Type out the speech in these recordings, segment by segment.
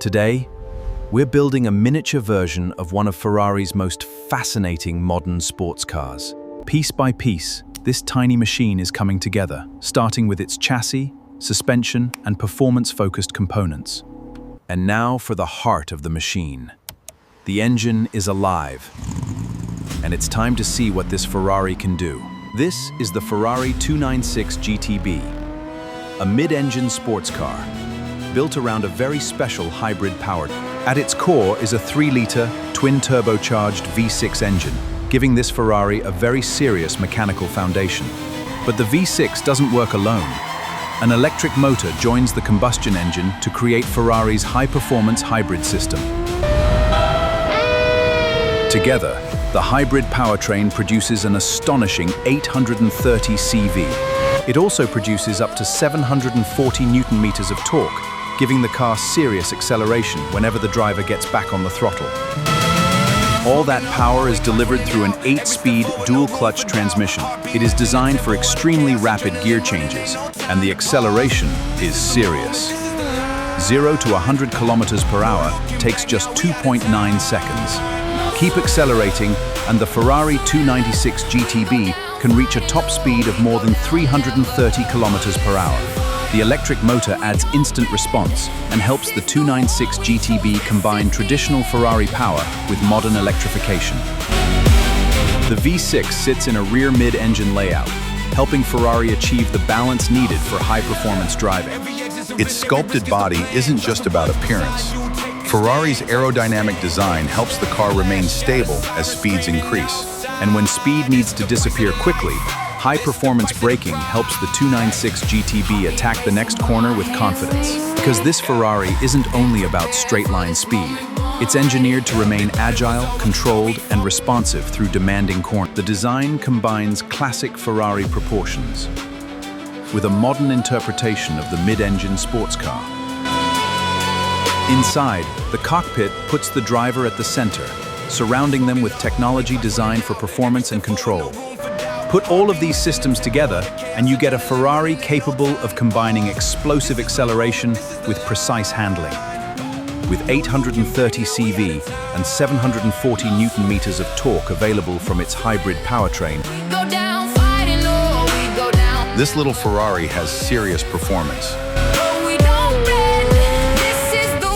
Today, we're building a miniature version of one of Ferrari's most fascinating modern sports cars. Piece by piece, this tiny machine is coming together, starting with its chassis, suspension, and performance-focused components. And now for the heart of the machine. The engine is alive, and it's time to see what this Ferrari can do. This is the Ferrari 296 GTB, a mid-engine sports car built around a very special hybrid power. At its core is a 3-liter, twin-turbocharged V6 engine, giving this Ferrari a very serious mechanical foundation. But the V6 doesn't work alone. An electric motor joins the combustion engine to create Ferrari's high-performance hybrid system. Together, the hybrid powertrain produces an astonishing 830 CV. It also produces up to 740 Newton-meters of torque, giving the car serious acceleration whenever the driver gets back on the throttle. All that power is delivered through an 8-speed dual-clutch transmission. It is designed for extremely rapid gear changes, and the acceleration is serious. 0 to 100 kilometers per hour takes just 2.9 seconds. Keep accelerating, and the Ferrari 296 GTB can reach a top speed of more than 330 kilometers per hour. The electric motor adds instant response and helps the 296 GTB combine traditional Ferrari power with modern electrification. The V6 sits in a rear mid-engine layout, helping Ferrari achieve the balance needed for high-performance driving. Its sculpted body isn't just about appearance. Ferrari's aerodynamic design helps the car remain stable as speeds increase. And when speed needs to disappear quickly, high-performance braking helps the 296 GTB attack the next corner with confidence. Because this Ferrari isn't only about straight-line speed. It's engineered to remain agile, controlled, and responsive through demanding corners. The design combines classic Ferrari proportions with a modern interpretation of the mid-engine sports car. Inside, the cockpit puts the driver at the center, surrounding them with technology designed for performance and control. Put all of these systems together, and you get a Ferrari capable of combining explosive acceleration with precise handling. With 830 CV and 740 Newton-meters of torque available from its hybrid powertrain, This little Ferrari has serious performance.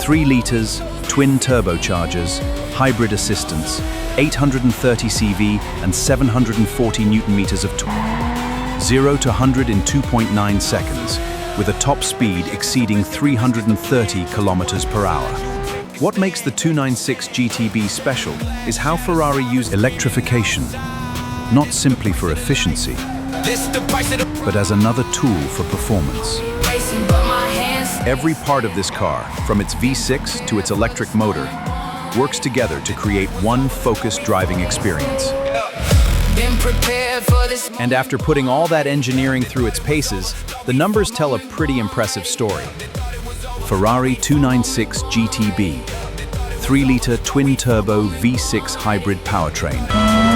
3 liters, twin turbochargers, hybrid assistance, 830 CV and 740 Newton-meters of torque. 0 to 100 in 2.9 seconds, with a top speed exceeding 330 kilometers per hour. What makes the 296 GTB special is how Ferrari used electrification, not simply for efficiency, but as another tool for performance. Every part of this car, from its V6 to its electric motor, works together to create one focused driving experience. And after putting all that engineering through its paces, the numbers tell a pretty impressive story. Ferrari 296 GTB, 3-liter twin-turbo V6 hybrid powertrain.